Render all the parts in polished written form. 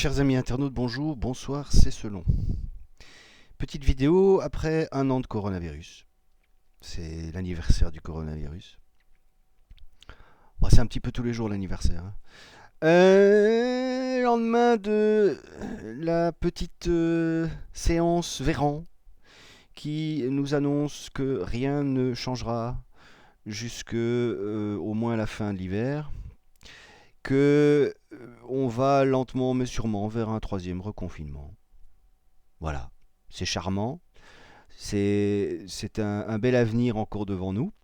Chers amis internautes, bonjour, bonsoir, c'est Selon. Petite vidéo après un an de coronavirus. C'est l'anniversaire du coronavirus. Bon, c'est un petit peu tous les jours l'anniversaire. Lendemain de la petite séance Véran qui nous annonce que rien ne changera jusque au moins la fin de l'hiver. Que on va lentement mais sûrement vers un troisième reconfinement. Voilà, c'est charmant, c'est un bel avenir encore devant nous.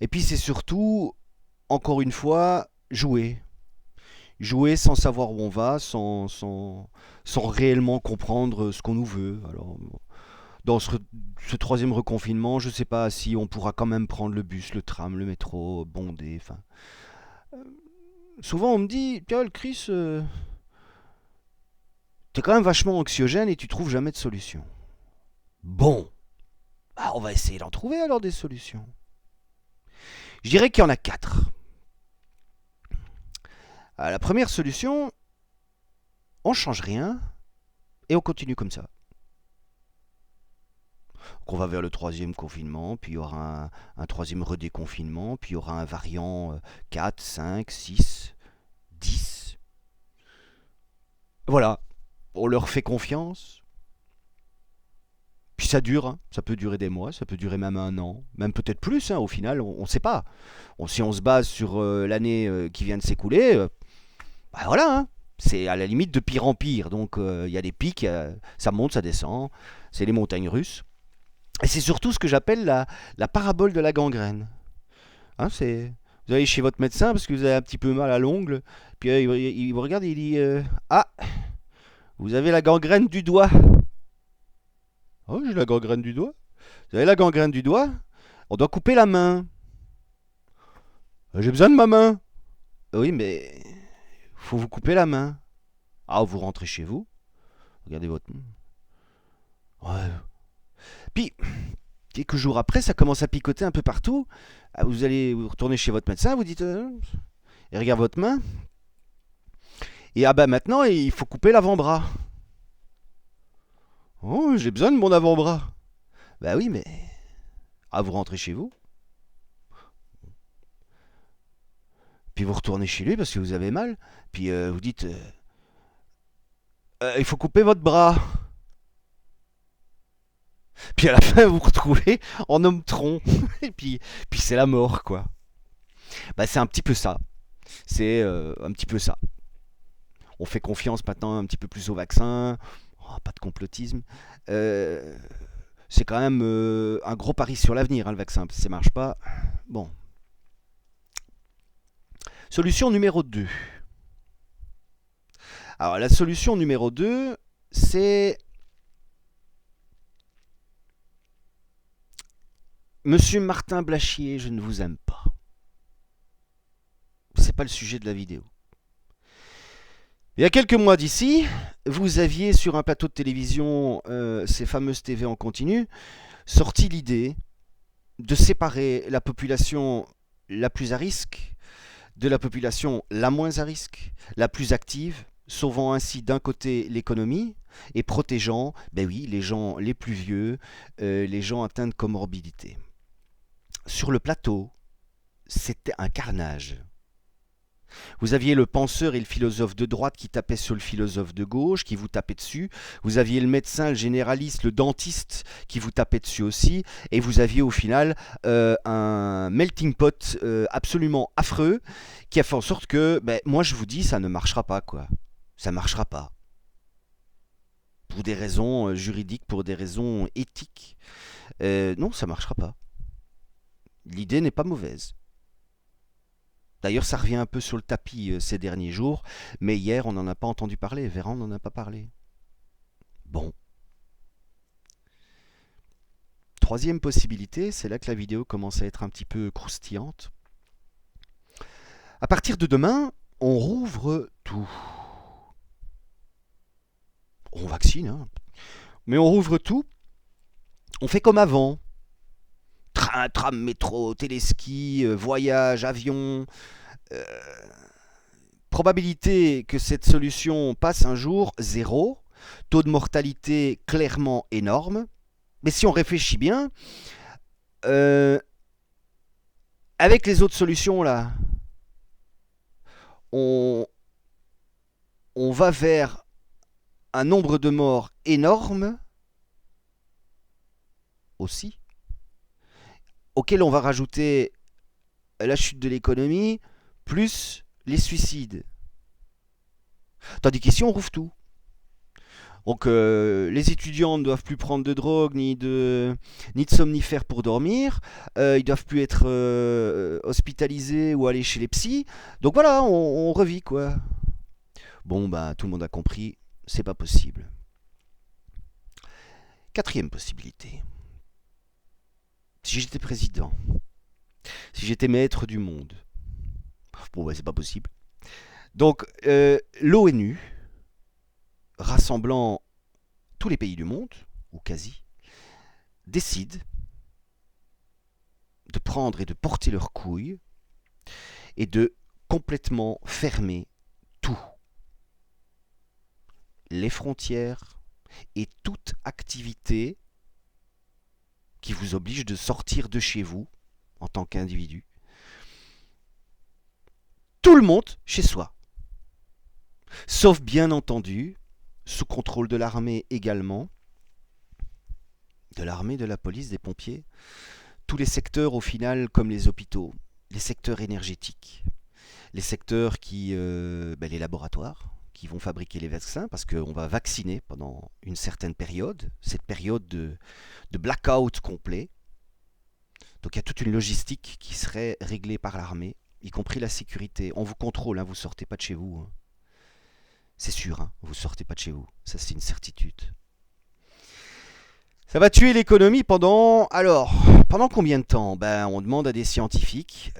Et puis c'est surtout, encore une fois, jouer. Jouer sans savoir où on va, sans réellement comprendre ce qu'on nous veut. Alors, dans ce troisième reconfinement, je ne sais pas si on pourra quand même prendre le bus, le tram, le métro, bondé. Enfin, souvent on me dit, tiens, le Chris, t'es quand même vachement anxiogène et tu trouves jamais de solution. Bon, bah, on va essayer d'en trouver alors des solutions. Je dirais qu'il y en a quatre. La première solution, on change rien et on continue comme ça. Donc on va vers le troisième confinement, puis il y aura un troisième redéconfinement, puis il y aura un variant 4, 5, 6, 10. Voilà, on leur fait confiance. Puis ça dure, hein. Ça peut durer des mois, ça peut durer même un an, même peut-être plus, hein. Au final, on ne sait pas. Si on se base sur l'année qui vient de s'écouler, bah voilà, hein. C'est à la limite de pire en pire. Donc il y a des pics, ça monte, ça descend. C'est les montagnes russes. Et c'est surtout ce que j'appelle la parabole de la gangrène. Hein, vous allez chez votre médecin parce que vous avez un petit peu mal à l'ongle. Puis il vous regarde et il dit ah, vous avez la gangrène du doigt. Oh, j'ai la gangrène du doigt. Vous avez la gangrène du doigt. On doit couper la main. J'ai besoin de ma main. Oui, mais faut vous couper la main. Ah, vous rentrez chez vous. Regardez votre main. Ouais. Puis, quelques jours après, ça commence à picoter un peu partout. Vous allez vous retourner chez votre médecin, vous dites il regarde votre main. Et ah bah maintenant, il faut couper l'avant-bras. Oh, j'ai besoin de mon avant-bras. Bah oui, mais vous rentrez chez vous. Puis vous retournez chez lui parce que vous avez mal. Puis vous dites il faut couper votre bras. Puis à la fin, vous vous retrouvez en homme tronc. Et puis c'est la mort, quoi. Bah c'est un petit peu ça. C'est un petit peu ça. On fait confiance maintenant un petit peu plus au vaccin. Oh, pas de complotisme. Euh, c'est quand même un gros pari sur l'avenir, hein, le vaccin. Si ça marche pas, bon. Solution numéro 2. Alors la solution numéro 2, c'est Monsieur Martin Blachier, je ne vous aime pas. C'est pas le sujet de la vidéo. Il y a quelques mois d'ici, vous aviez sur un plateau de télévision, ces fameuses TV en continu, sorti l'idée de séparer la population la plus à risque de la population la moins à risque, la plus active, sauvant ainsi d'un côté l'économie et protégeant, ben oui, les gens les plus vieux, les gens atteints de comorbidité. Sur le plateau, c'était un carnage. Vous aviez le penseur et le philosophe de droite qui tapaient sur le philosophe de gauche, qui vous tapait dessus. Vous aviez le médecin, le généraliste, le dentiste qui vous tapait dessus aussi. Et vous aviez au final un melting pot absolument affreux qui a fait en sorte que, ben, moi je vous dis, ça ne marchera pas, quoi. Ça ne marchera pas. Pour des raisons juridiques, pour des raisons éthiques. Non, ça ne marchera pas. L'idée n'est pas mauvaise. D'ailleurs, ça revient un peu sur le tapis ces derniers jours, mais hier, on n'en a pas entendu parler. Véran n'en a pas parlé. Bon. Troisième possibilité, c'est là que la vidéo commence à être un petit peu croustillante. À partir de demain, on rouvre tout. On vaccine, hein. Mais on rouvre tout. On fait comme avant. Train, tram, métro, téléski, voyage, avion. Probabilité que cette solution passe un jour, zéro. Taux de mortalité clairement énorme. Mais si on réfléchit bien, euh, avec les autres solutions là, on, on va vers un nombre de morts énorme aussi, auquel on va rajouter la chute de l'économie, plus les suicides. Tandis qu'ici, on rouvre tout. Donc, les étudiants ne doivent plus prendre de drogue ni de somnifères pour dormir. Ils doivent plus être hospitalisés ou aller chez les psys. Donc voilà, on revit quoi. Bon, bah, tout le monde a compris, c'est pas possible. Quatrième possibilité. Si j'étais président, si j'étais maître du monde, bon, bah, c'est pas possible. Donc, l'ONU, rassemblant tous les pays du monde, ou quasi, décide de prendre et de porter leurs couilles et de complètement fermer tout. Les frontières et toute activité qui vous oblige de sortir de chez vous en tant qu'individu. Tout le monde chez soi. Sauf bien entendu, sous contrôle de l'armée également, de l'armée, de la police, des pompiers, tous les secteurs au final comme les hôpitaux, les secteurs énergétiques, les secteurs les laboratoires qui vont fabriquer les vaccins parce qu'on va vacciner pendant une certaine période, cette période de blackout complet. Donc il y a toute une logistique qui serait réglée par l'armée, y compris la sécurité. On vous contrôle, hein, vous sortez pas de chez vous. Hein. C'est sûr, hein, vous sortez pas de chez vous. Ça, c'est une certitude. Ça va tuer l'économie pendant combien de temps? On demande à des scientifiques.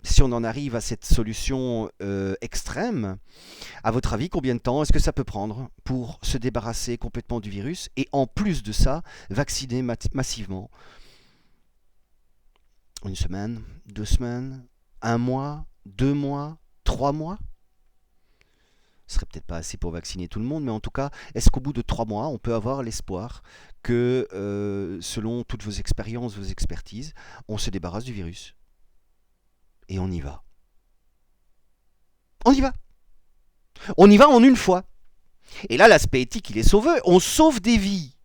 Si on en arrive à cette solution extrême, à votre avis, combien de temps est-ce que ça peut prendre pour se débarrasser complètement du virus et en plus de ça, vacciner massivement? Une semaine, 2 semaines, 1 mois, 2 mois, 3 mois? Ce serait peut-être pas assez pour vacciner tout le monde, mais en tout cas, est-ce qu'au bout de 3 mois, on peut avoir l'espoir que, selon toutes vos expériences, vos expertises, on se débarrasse du virus? Et on y va. On y va. On y va en une fois. Et là, l'aspect éthique, il est sauvé. On sauve des vies.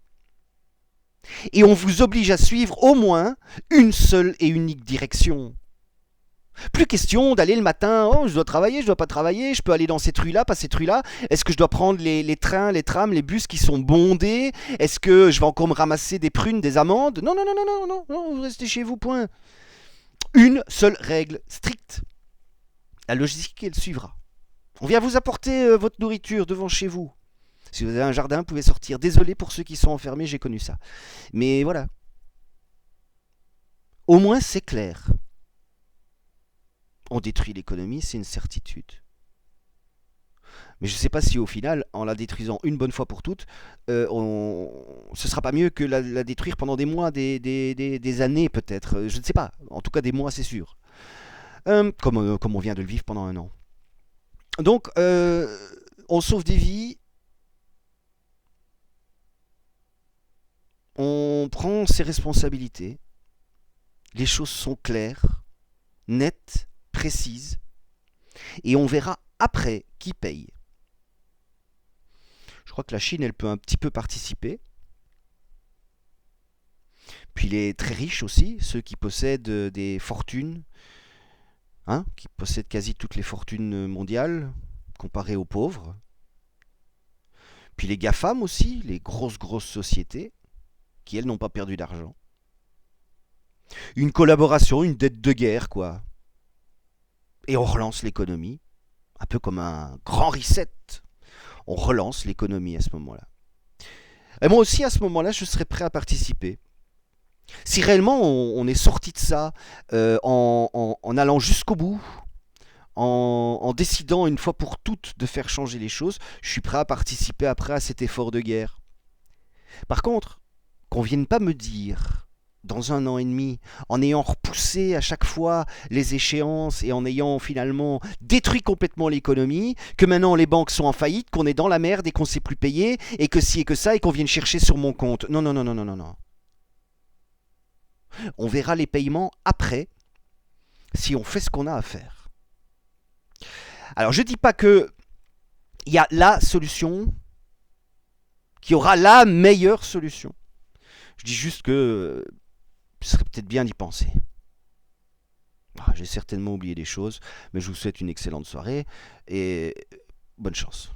Et on vous oblige à suivre au moins une seule et unique direction. Plus question d'aller le matin, oh je dois travailler, je dois pas travailler, je peux aller dans cette rue-là, pas cette rue-là, est-ce que je dois prendre les trains, les trams, les bus qui sont bondés, est-ce que je vais encore me ramasser des prunes, des amandes? Non, non, non, non, non, non, non, vous restez chez vous, point. Une seule règle stricte. La logistique, elle suivra. On vient vous apporter votre nourriture devant chez vous. Si vous avez un jardin, vous pouvez sortir. Désolé pour ceux qui sont enfermés, j'ai connu ça. Mais voilà. Au moins, c'est clair. On détruit l'économie, c'est une certitude. Mais je ne sais pas si au final, en la détruisant une bonne fois pour toutes, ce sera pas mieux que la détruire pendant des mois, des années peut-être. Je ne sais pas. En tout cas, des mois, c'est sûr. Comme on vient de le vivre pendant 1 an. Donc, on sauve des vies. On prend ses responsabilités. Les choses sont claires, nettes, précises. Et on verra après qui paye. Je crois que la Chine, elle peut un petit peu participer. Puis les très riches aussi, ceux qui possèdent des fortunes, hein, qui possèdent quasi toutes les fortunes mondiales, comparées aux pauvres. Puis les GAFAM aussi, les grosses sociétés, qui elles n'ont pas perdu d'argent. Une collaboration, une dette de guerre, quoi. Et on relance l'économie, un peu comme un grand reset. On relance l'économie à ce moment-là. Et moi aussi, à ce moment-là, je serais prêt à participer. Si réellement on est sorti de ça en allant jusqu'au bout, en décidant une fois pour toutes de faire changer les choses, je suis prêt à participer après à cet effort de guerre. Par contre, qu'on vienne pas me dire dans 1 an et demi, en ayant repoussé à chaque fois les échéances et en ayant finalement détruit complètement l'économie, que maintenant les banques sont en faillite, qu'on est dans la merde et qu'on ne sait plus payer, et que ci et que ça, et qu'on vienne chercher sur mon compte. Non, non, non, non, non, non, non. On verra les paiements après, si on fait ce qu'on a à faire. Alors je ne dis pas que il y a la solution, qu'il y aura la meilleure solution. Je dis juste que ce serait peut-être bien d'y penser. J'ai certainement oublié des choses, mais je vous souhaite une excellente soirée et bonne chance.